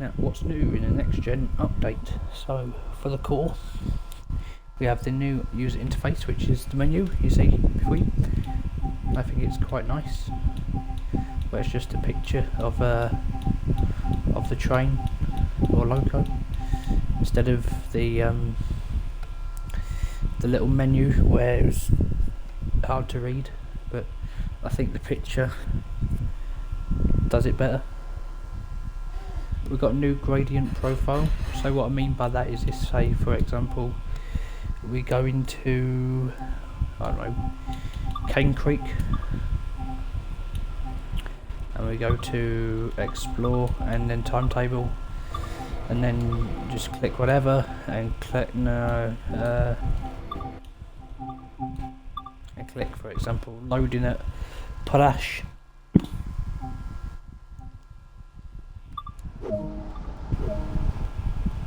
Now, what's new in the next gen update? So, for the core, we have the new user interface, which is the menu you see before you. I think it's quite nice, where it's just a picture of the train or loco instead of the little menu where it was hard to read. But I think the picture does it better. We've got a new gradient profile. So what I mean by that is, this, say for example, we go into, I don't know, Cane Creek, and we go to explore and then timetable, and then just click whatever and click no, and click, for example, loading at Potash.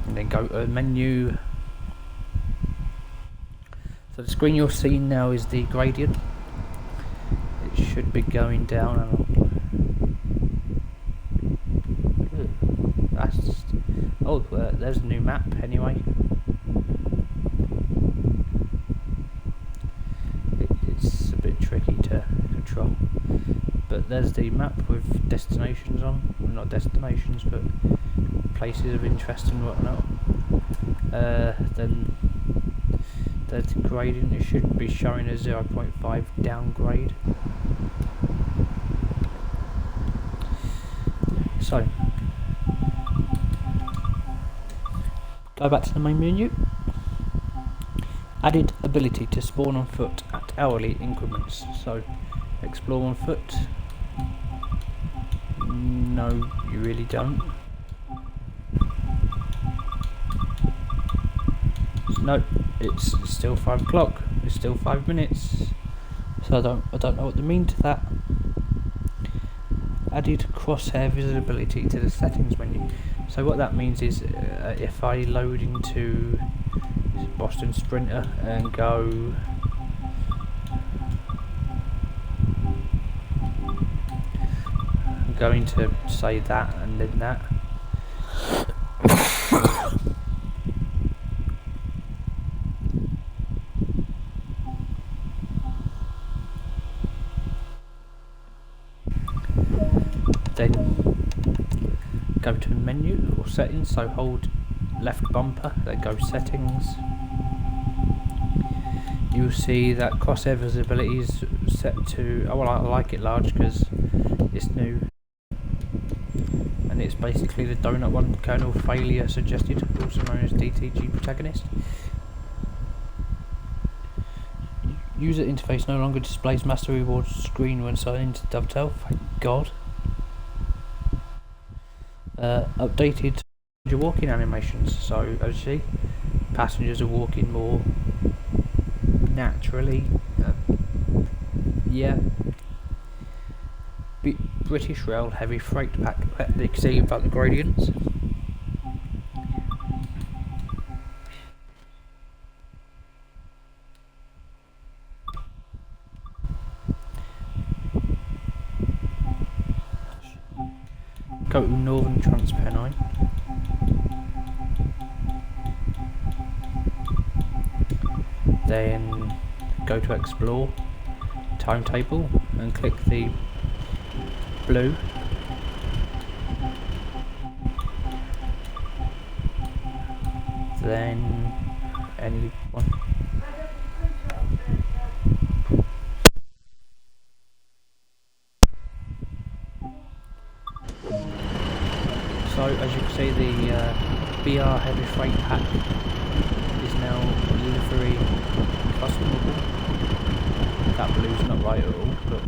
And then go to menu. So the screen you're seeing now is the gradient. It should be going down. There's a new map anyway. It's a bit tricky to control, but there's the map with destinations on. Well, not destinations, but places of interest and whatnot. Then there's the gradient. It should be showing a 0.5 downgrade. So go back to the main menu. Added ability to spawn on foot at hourly increments. So explore on foot. No, you really don't. No, it's still 5 o'clock. It's still 5 minutes. So I don't know what to mean to that. Added crosshair visibility to the settings menu. So what that means is, if I load into Boston Sprinter and go I'm going to say that and then that. Then go to menu or settings, so hold left bumper, then go settings. You'll see that crosshair visibility is set to, oh well, I like it large because it's new, and it's basically the donut one, kernel failure suggested, also known as DTG protagonist. User interface no longer displays master rewards screen when signing into Dovetail, thank God. Updated walking animations, so as you see, passengers are walking more naturally. Yeah. British Rail heavy freight pack. You can see about the gradients. Go to Northern Transpennine. Then go to explore, timetable, and click the blue. Then any one. So as you can see, the BR heavy freight pack is now livery customable. That blue's not right at all, but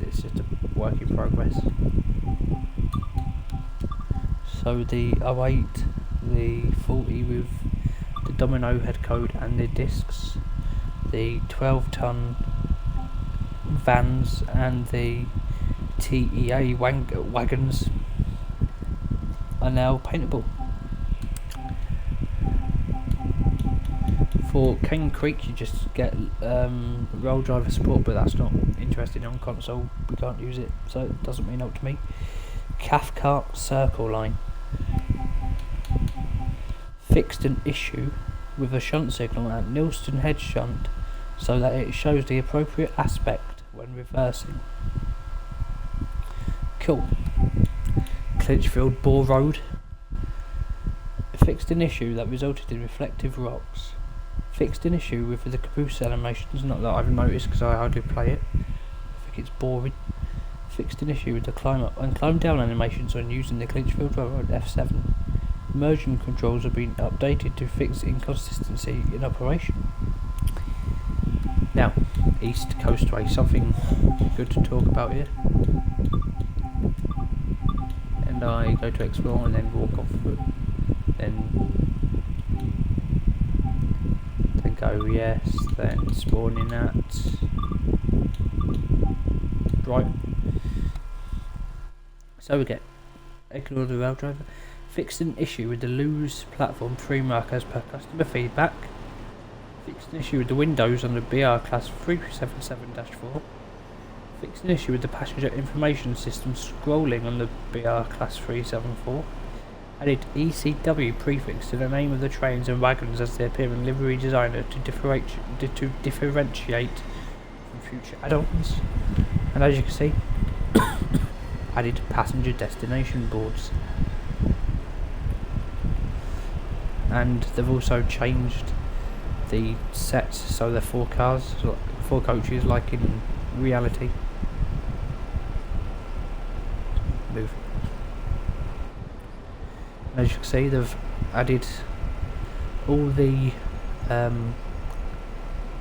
it's just a work in progress. So the 08, the 40 with the domino head code and the discs, the 12-ton vans and the TEA wagons are now paintable. For Cane Creek you just get roll driver support, but that's not interesting on console, we can't use it, so it doesn't mean out to me. Cathcart Circle Line. fixed an issue with a shunt signal at Nilston head shunt so that it shows the appropriate aspect when reversing. Cool. Clinchfield Bore Road. Fixed an issue that resulted in reflective rocks. Fixed an issue with the caboose animations, not that I've noticed because I hardly play it. I think it's boring. Fixed an issue with the climb up and climb down animations when using the Clinchfield Road F7. Immersion controls have been updated to fix inconsistency in operation. Now, East Coastway, something good to talk about here. And I go to explore and then walk off foot. Then go yes, then spawning at Brighton. So we get ignore the rail driver. Fixed an issue with the lose platform 3 mark as per customer feedback. Fixed an issue with the windows on the BR class 377-4. Fixed an issue with the passenger information system scrolling on the BR class 374. Added ECW prefix to the name of the trains and wagons as they appear in livery designer to differentiate from future add-ons. And as you can see, added passenger destination boards. And they've also changed the sets so they're 4 cars, 4 coaches like in reality. Move. As you can see, they've added all the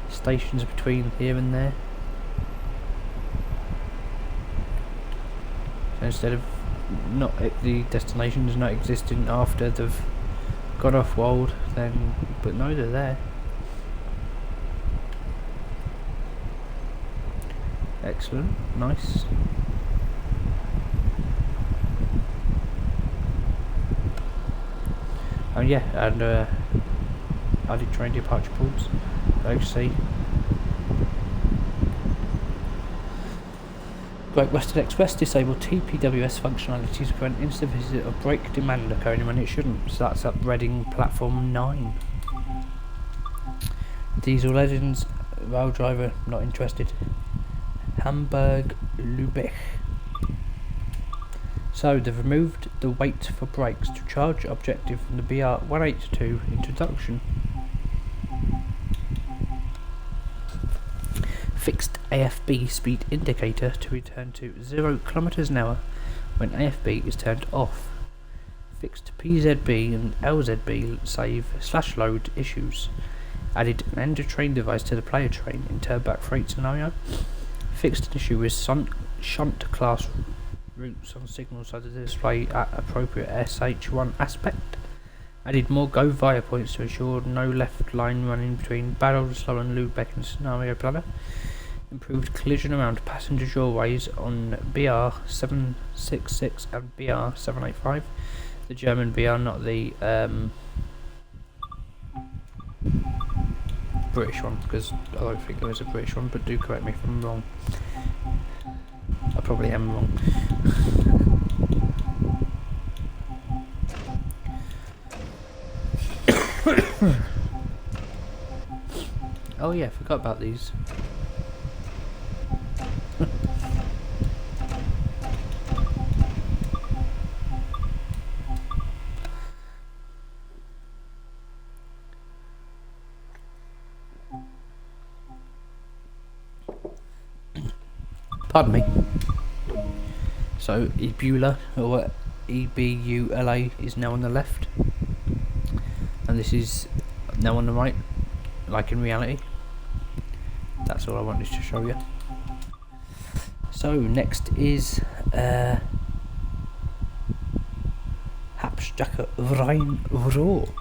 stations between here and there. So instead of the destinations not existing after they've got off Wold, then but no, they're there. Excellent, nice. Oh yeah, and I did train departure ports. OC. Great Western Express disabled TPWS functionalities to prevent instant visit of brake demand occurring when it shouldn't. So that's up Reading platform 9. Diesel Legends, rail driver, not interested. Hamburg Lübeck. So they've removed the wait for brakes to charge objective from the BR 182 introduction. Fixed AFB speed indicator to return to 0 km/h when AFB is turned off. Fixed PZB and LZB save / load issues. Added an end of train device to the player train in turnback freight scenario. Fixed an issue with shunt class routes on signals so that they display at appropriate SH1 aspect. Added more go via points to ensure no left line running between Bad Oldesloe and Lübeck in scenario planner. Improved collision around passenger doorways on BR 766 and BR 785. The German BR, not the British one, because I don't think there is a British one, but do correct me if I'm wrong. I probably am wrong. Oh yeah, forgot about these. Pardon me. So Ebula, or EBULA, is now on the left, and this is now on the right, like in reality. That's all I wanted to show you. So next is Hapsjacker Rhein Vro.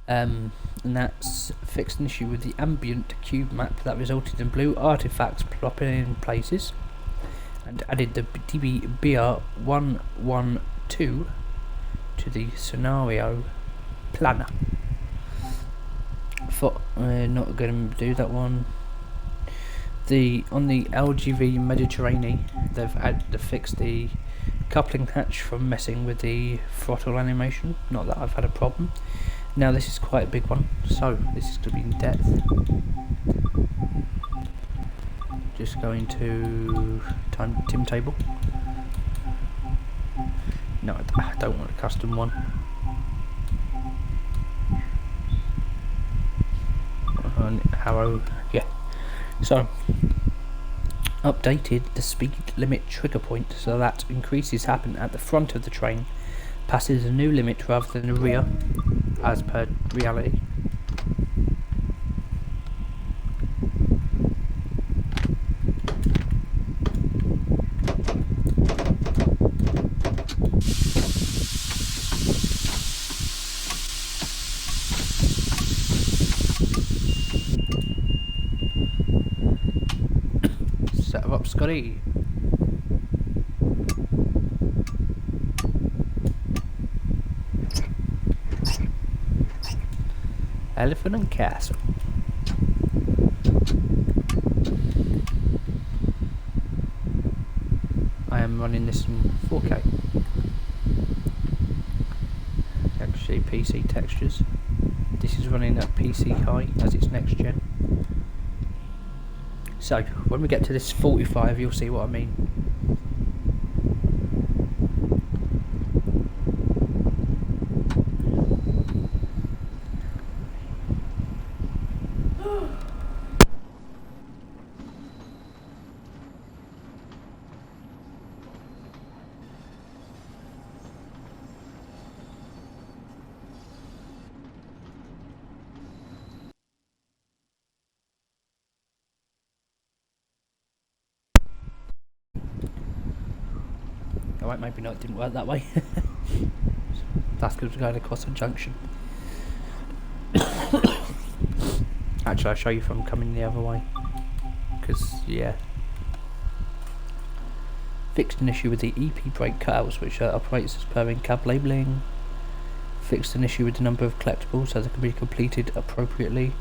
And that's fixed an issue with the ambient cube map that resulted in blue artifacts plopping in places, and added the DBBR112 to the scenario planner. Not going to do that one. On the LGV Mediterranean, they've fixed the coupling hatch from messing with the throttle animation. Not that I've had a problem. Now this is quite a big one, so this is going to be in depth. Just going to tim table. No, I don't want a custom one. Arrow, yeah. So, updated the speed limit trigger point so that increases happen at the front of the train, passes a new limit rather than the rear, as per reality. Set her up, Scotty. Elephant and Castle. I am running this in 4K. Actually, PC textures. This is running at PC high as it's next gen. So, when we get to this 45, you'll see what I mean. Alright, maybe not, it didn't work that way. That's because we're going across a junction. Actually, I'll show you from coming the other way. Because, yeah. Fixed an issue with the EP brake cutouts, which operates as per in-cab labelling. Fixed an issue with the number of collectibles so they can be completed appropriately.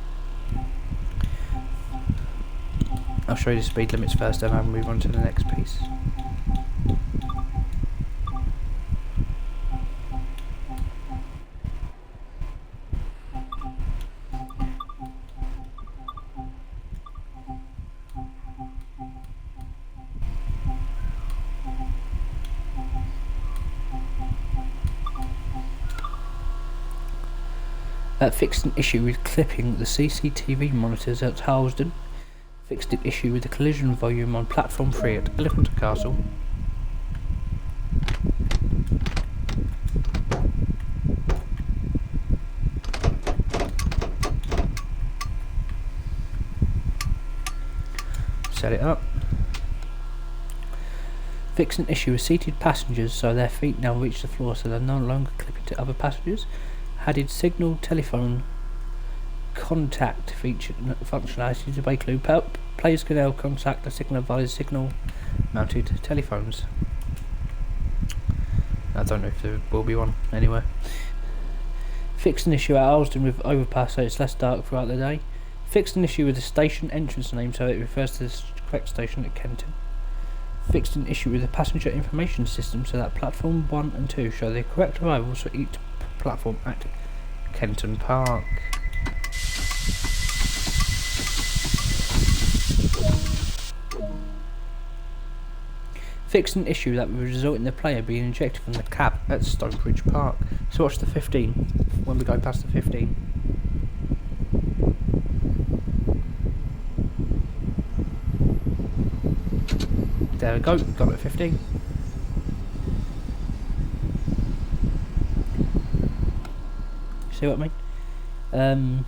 I'll show you the speed limits first, then I'll move on to the next piece. Fixed an issue with clipping the CCTV monitors at Harlesden. Fixed an issue with the collision volume on platform 3 at Elephant and Castle. Set it up. Fixed an issue with seated passengers so their feet now reach the floor so they're no longer clipping to other passengers. Added signal telephone contact feature functionality to make loop out. Players can now contact the signal via signal mounted telephones. I don't know if there will be one anywhere. Fixed an issue at Harlesden with overpass so it's less dark throughout the day. Fixed an issue with the station entrance name so it refers to the correct station at Kenton. Fixed an issue with the passenger information system so that platform 1 and 2 show the correct arrivals for each platform at Kenton Park. Fixed an issue that would result in the player being ejected from the cab at Stonebridge Park. So watch the 15 when we go past the 15. There we go, got it at 15. See what I mean?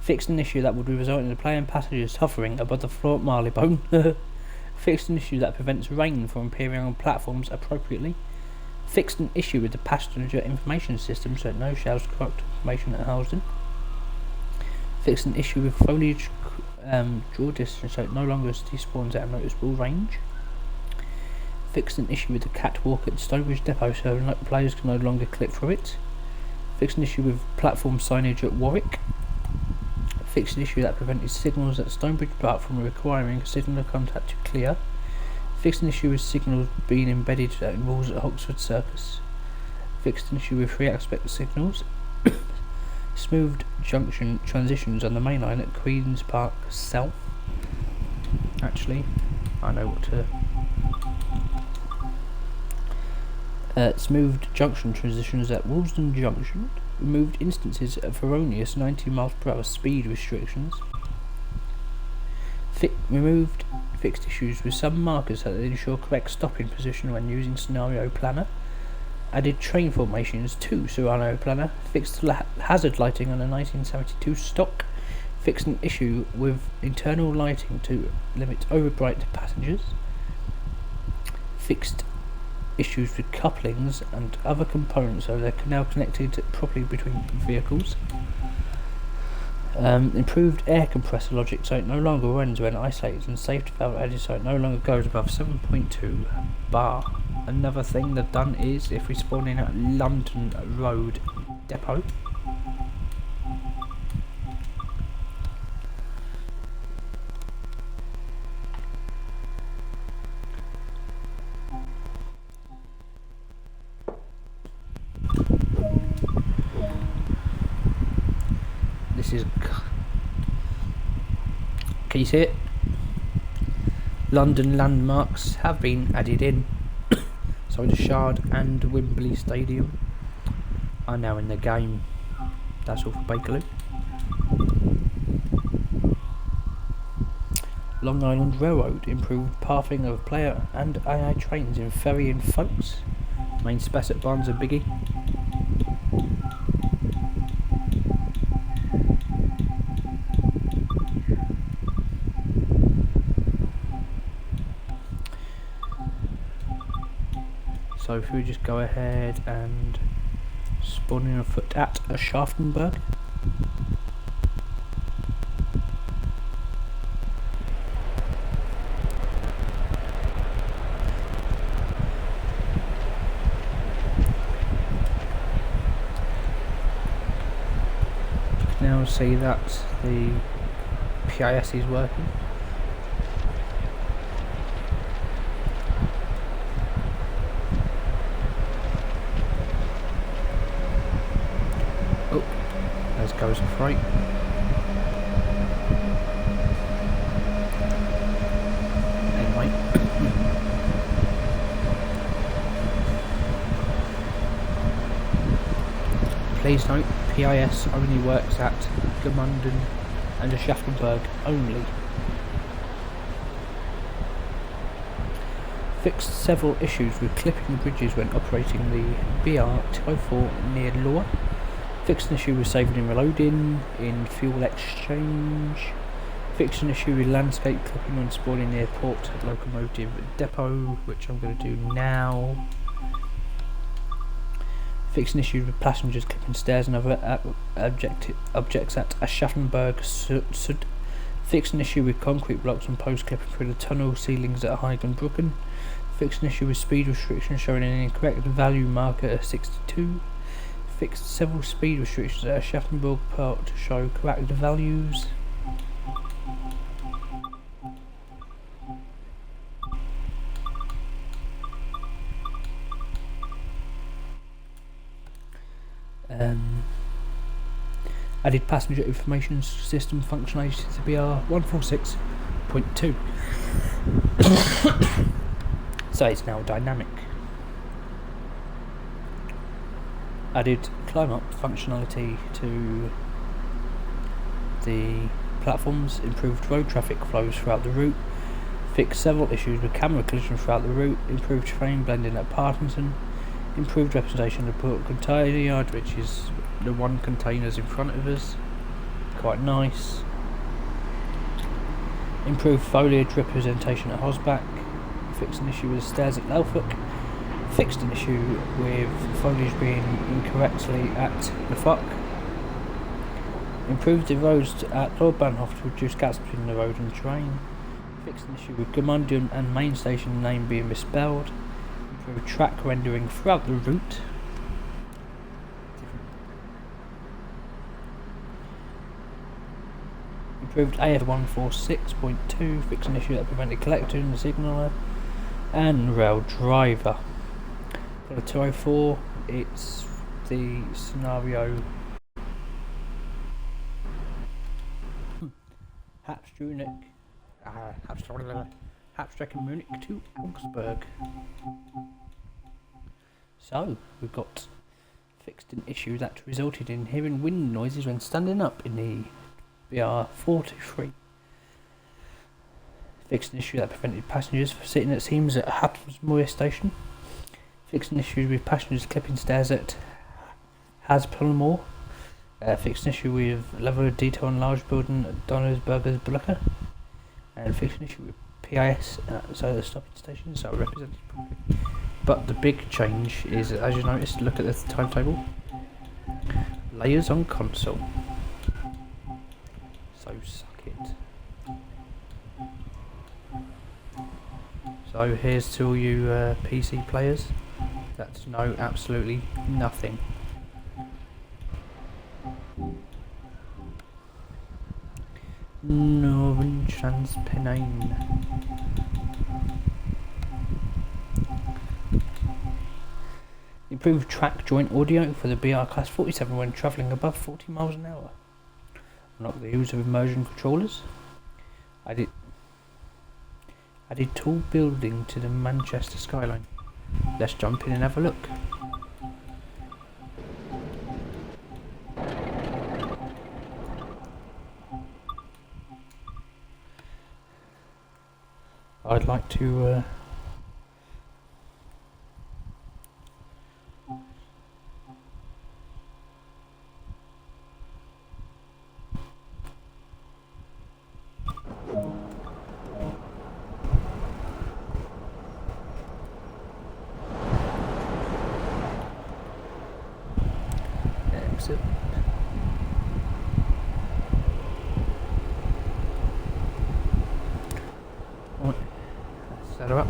Fixed an issue that would result in the player and passengers hovering above the floor at Marylebone. Fixed an issue that prevents rain from appearing on platforms appropriately. Fixed an issue with the passenger information system so it now shows correct information at Harlesden. Fixed an issue with foliage draw distance so it no longer despawns at a noticeable range. Fixed an issue with the catwalk at Stonebridge Depot so players can no longer clip through it. Fixed an issue with platform signage at Warwick. Fixed an issue that prevented signals at Stonebridge Park from requiring a signal contact to clear. Fixed an issue with signals being embedded in walls at Oxford Circus. Fixed an issue with free aspect signals. Smoothed junction transitions on the main line at Queen's Park South. Actually, I know what to... smoothed junction transitions at Woolsden Junction. Removed instances of erroneous 90 mph speed restrictions. Removed fixed issues with some markers that ensure correct stopping position when using Scenario Planner. Added train formations to Scenario Planner. Fixed hazard lighting on a 1972 stock. Fixed an issue with internal lighting to limit overbright passengers. Fixed issues with couplings and other components so they're now connected properly between vehicles. Improved air compressor logic so it no longer runs when isolated, and safety valve added so it no longer goes above 7.2 bar. Another thing they've done is if we spawn in at London Road Depot, this is, can you see it? London landmarks have been added in. So the Shard and Wembley Stadium are now in the game. That's all for Bakerloo. Long Island Railroad improved pathing of player and AI trains in ferry and folks. Main spec at Barnes and Biggie. So if we just go ahead and spawn in a foot at a Schaftenberg. You can now see that the PIS is working. Goes a freight. Anyway. Please note, PIS only works at Gmunden and Aschaffenburg only. Fixed several issues with clipping bridges when operating the BR-204 near Lohr. Fixed an issue with saving and reloading in fuel exchange. Fixed an issue with landscape clipping when spawning near Port Locomotive Depot, which I'm going to do now. Fixed an issue with passengers clipping stairs and other objects at Aschaffenburg Sud. Fixed an issue with concrete blocks and posts clipping through the tunnel ceilings at Heigenbrücken. Fixed an issue with speed restrictions showing an incorrect value marker at 62. Fixed several speed restrictions at Aschaffenburg Port to show correct values. Added passenger information system functionality to BR 146.2. So it's now dynamic. Added climb up functionality to the platforms, improved road traffic flows throughout the route, fixed several issues with camera collision throughout the route, improved train blending at Partington, improved representation of the port container yard, which is the one containers in front of us, quite nice. Improved foliage representation at Hosbach, fixed an issue with the stairs at Lelfock, fixed an issue with foliage being incorrectly at Lefok, improved the roads at Lord Bahnhof to reduce gaps between the road and train, fixed an issue with Gmunden and main station name being misspelled, improved track rendering throughout the route, improved AF 146.2, fixed an issue that prevented collector and the signaller, and rail driver. For the 204, it's the scenario Habstreck and Munich to Augsburg. So, we've got fixed an issue that resulted in hearing wind noises when standing up in the BR-423. Fixed an issue that prevented passengers from sitting at seams at Habsmoor station. Fixed an issue with passengers clipping stairs at Haspelmoor. Fixed an issue with level of detail on large building at Donnersberger's Brücke. And fixed an issue with PIS at the stopping station, so represented properly. But the big change is, as you noticed, look at the timetable. Layers on console. So suck it. So here's to all you PC players that know absolutely nothing. Northern Transpennine. Improved track joint audio for the BR Class 47 when travelling above 40 miles an hour. Unlock the use of immersion controllers. Added tall building to the Manchester skyline. Let's jump in and have a look. I'd like to exit. Right, let's set her up.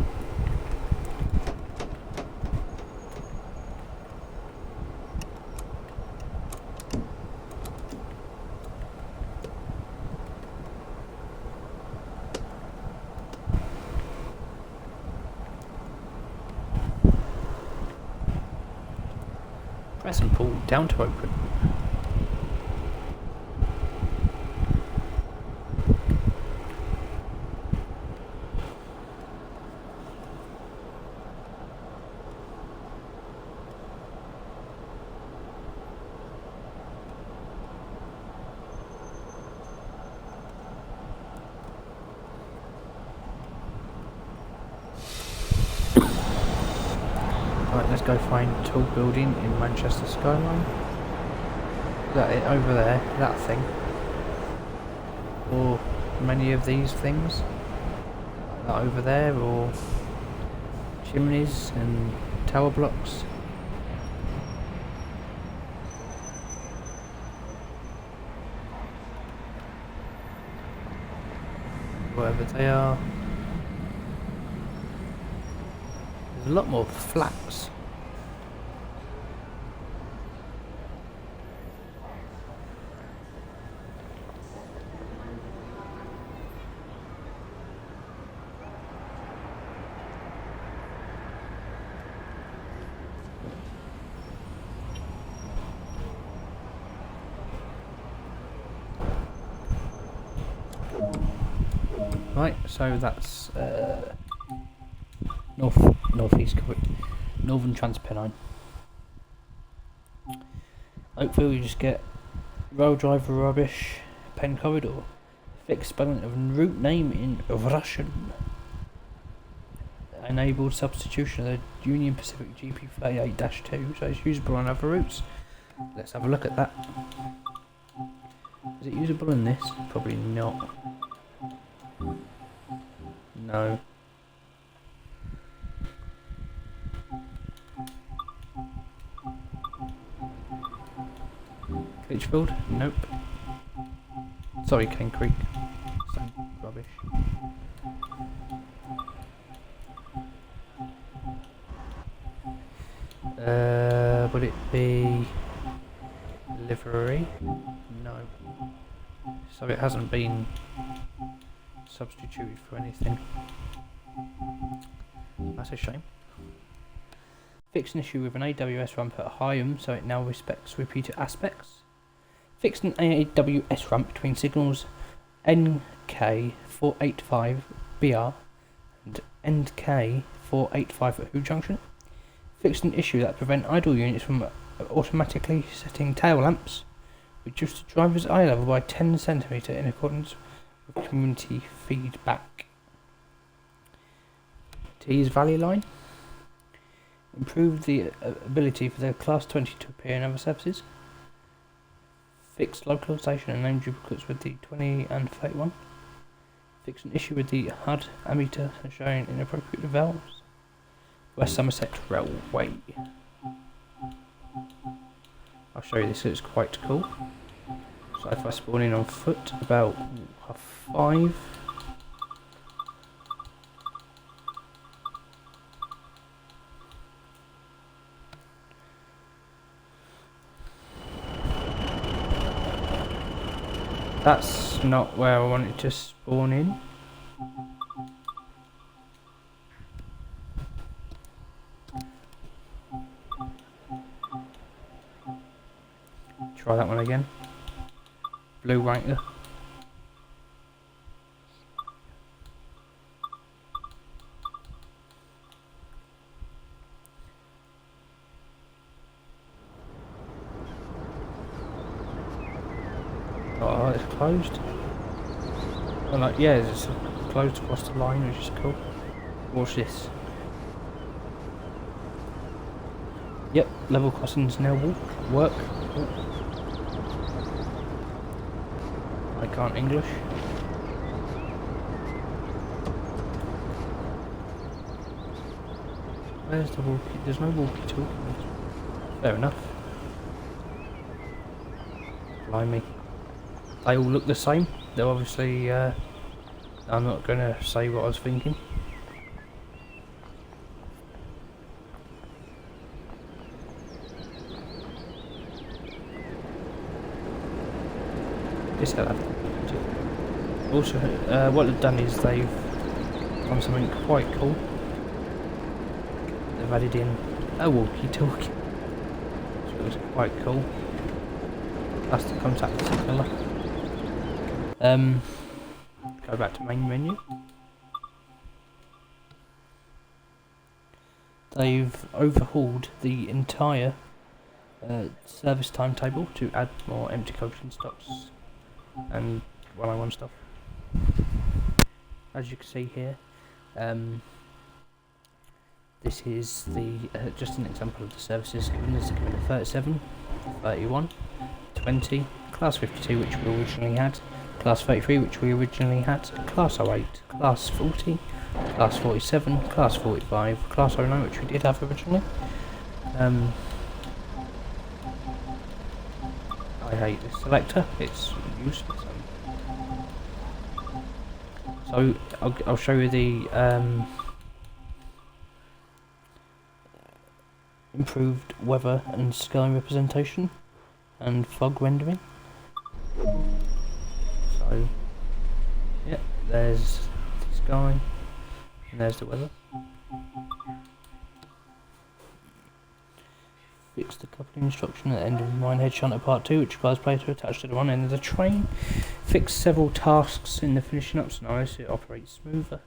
Press and pull down to open. Right, let's go find tall building in Manchester skyline. Is that it over there? That thing? Or many of these things? Like that over there, or chimneys and tower blocks? Whatever they are. There's a lot more flats. Right, so that's northeast, Northern Transpennine. Hopefully we just get rail driver rubbish, pen corridor, fixed spelling of route name in Russian, enabled substitution of the Union Pacific GP38-2, so it's usable on other routes. Let's have a look at that. Is it usable in this? Probably not. No. Litchfield? Nope. Sorry, Cane Creek. Same rubbish. Would it be livery? No. So it hasn't been substituted for anything. That's a shame. Fixed an issue with an AWS ramp at Hyam, so it now respects repeater aspects. Fixed an AWS ramp between signals NK485BR and NK485 at Who Junction. Fixed an issue that prevent idle units from automatically setting tail lamps. Reduced the driver's eye level by 10 cm in accordance with community feedback. Tees Valley Line. Improved the ability for the Class 20 to appear in other services. Fixed localization and name duplicates with the 20 and 31. Fixed an issue with the HUD ammeter showing inappropriate valves. West Somerset Railway. I'll show you this, it's quite cool. So if I spawn in on foot, about 5. That's not where I wanted to spawn in. Try that one again. Blue Ranker. Oh, it's closed. Oh, like, yeah, it's closed across the line, which is cool. Watch this. Yep, level crossings now work. I can't English. Where's the walkie? There's no walkie-talkie. Fair enough. Blimey. They all look the same. They're obviously, I'm not going to say what I was thinking. This I'll have to. Also, what they've done is they've done something quite cool. They've added in a walkie-talkie. So it was quite cool. That's the contact colour. Go back to main menu. They've overhauled the entire service timetable to add more empty coaching stops and 101 stuff. As you can see here, this is the just an example of the services given. There's given a 37, 31, 20, Class 52 which we originally had, Class 33 which we originally had, Class 08, Class 40, Class 47, Class 45, Class 09 which we did have originally. I hate this selector, it's useless. So I'll show you the improved weather and sky representation and fog rendering. So yeah, there's the sky and there's the weather. Fix the coupling instruction at the end of Minehead Shunter Part 2, which requires player to attach to the one end of the train. Fix several tasks in the finishing up scenario so it operates smoother.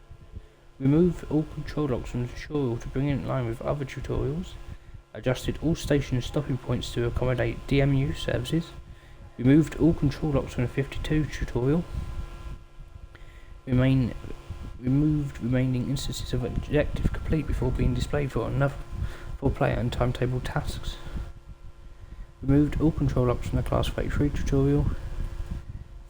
Remove all control locks from the tutorial to bring it in line with other tutorials. Adjusted all station stopping points to accommodate DMU services. Removed all control locks from the 52 tutorial. Removed remaining instances of objective complete before being displayed for player and timetable tasks. Removed all control locks from the Class 33 tutorial.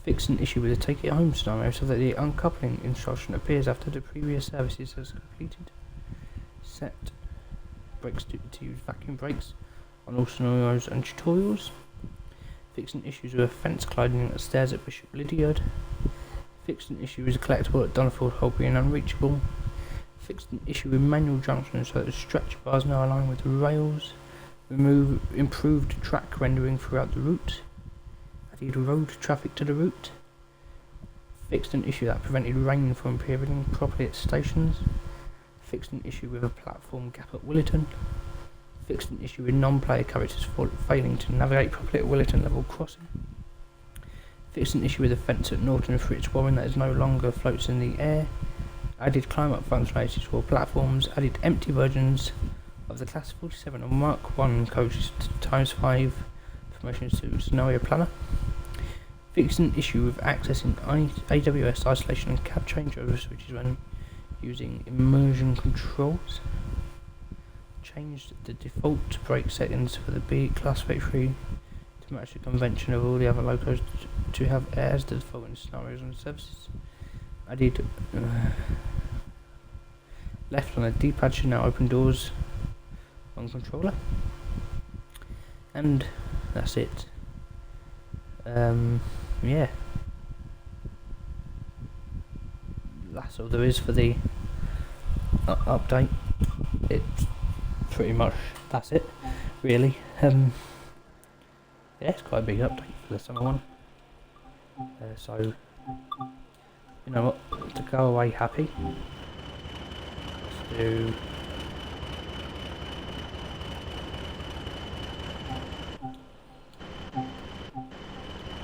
Fixed an issue with the take it home scenario so that the uncoupling instruction appears after the previous services has completed. Set brakes to use vacuum brakes on all scenarios and tutorials. Fixed an issue with a fence gliding at stairs at Bishop Lydiard. Fixed an issue with a collectible at Dunford Hall being unreachable. Fixed an issue with manual junctions so that the stretcher bars now align with the rails. Improved track rendering throughout the route. Added road traffic to the route. Fixed an issue that prevented rain from appearing properly at stations. Fixed an issue with a platform gap at Willerton. Fixed an issue with non-player characters failing to navigate properly at Willerton level crossing. Fixed an issue with a fence at Norton Fritz Warren that is no longer floats in the air. Added climb up functionalities for platforms. Added empty versions of the Class 47 and Mark 1 coaches to ×5 promotions to Scenario Planner. Fixed an issue with accessing AWS isolation and cab changeover switches when using immersion controls. Changed the default brake settings for the B Class 33 to match the convention of all the other locos to have air as the default in scenarios and services. Added left on a D-pad should now open doors on controller. And that's it. Yeah. That's all there is for the update. It's pretty much that's it, really. Yeah, it's quite a big update for the summer one. So, you know what? To go away happy. Let's do.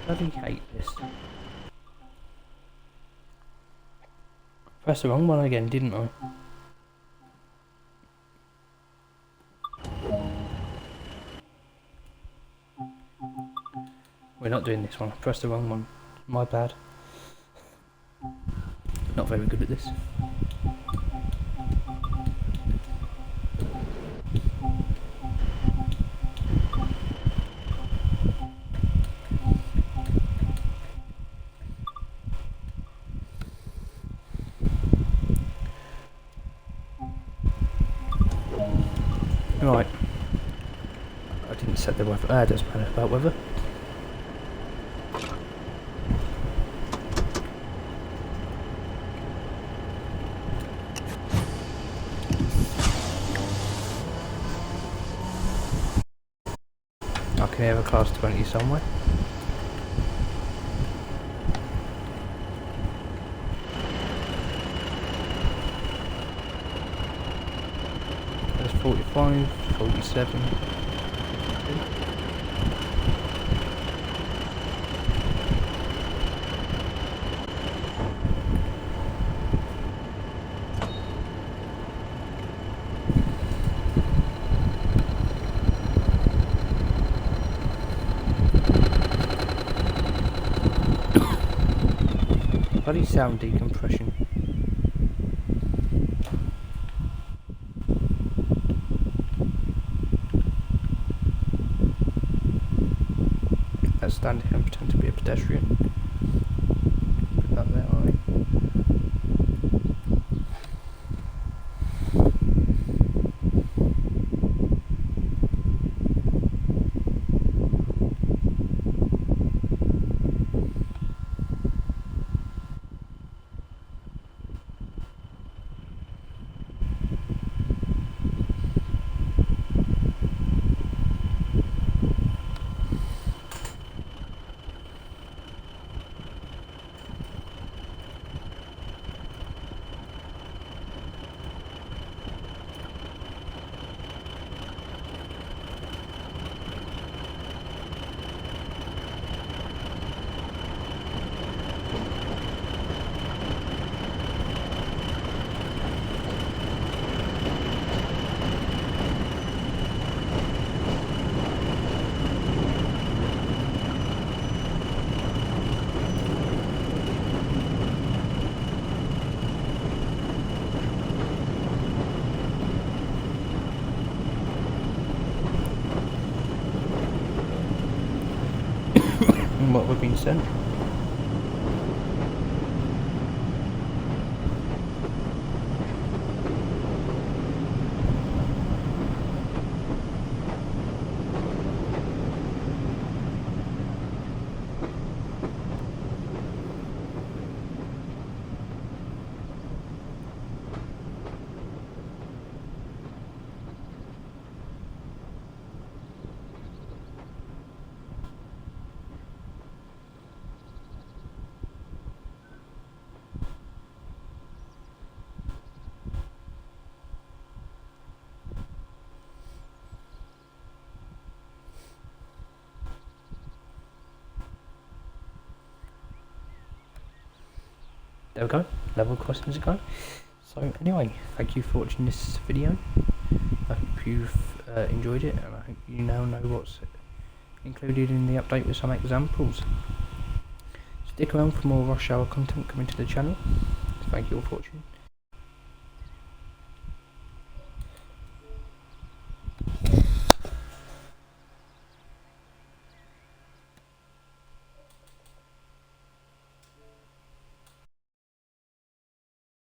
Bloody hate this. Pressed the wrong one again, didn't I? We're not doing this one. I pressed the wrong one. My bad. Not very good at this. Right. I didn't set the weather. It doesn't matter about weather. I can hear a class 20 somewhere. There's 45, 47. Bloody sound decompression. Let's stand here and pretend to be a pedestrian. Put that there, alright. And what we've been sent. there we go, level crossings ago. So anyway, thank you for watching this video. I hope you've enjoyed it, and I hope you now know what's included in the update with some examples. Stick around for more rush hour content coming to the channel. Thank you all for watching.